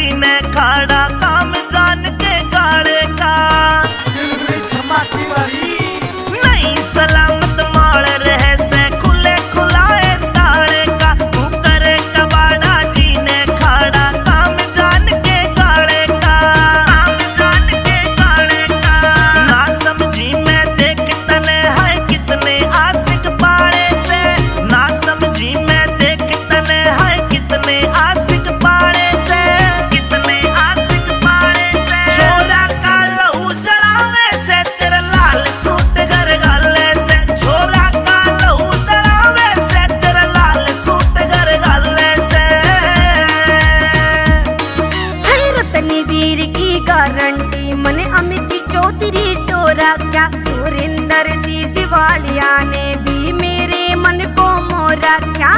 जीने खाड़ा काम जान के गाड़े का नहीं सलामत मार रहे से खुले खुलाए ताड़े का तू करे कबाड़ा जीने खाड़ा काम जान के गाड़े का काम जान के गाड़े का ना समझी मैं देख तने है कितने आशिक पाड़े से ना समझी मैं देख तने है कितने आशिक पाड़े से कितने आशिक पाड़े से छोरा का लहू जलावे से तेरा लाल सूट घर गाले से छोरा का लहू जलावे से तेरा लाल सूट घर गाले से रतनी वीर की गारंटी मने अमित चौधरी टोरा क्या सुरेंद्र सी सिवालिया ने भी मेरे मन को मोरा क्या।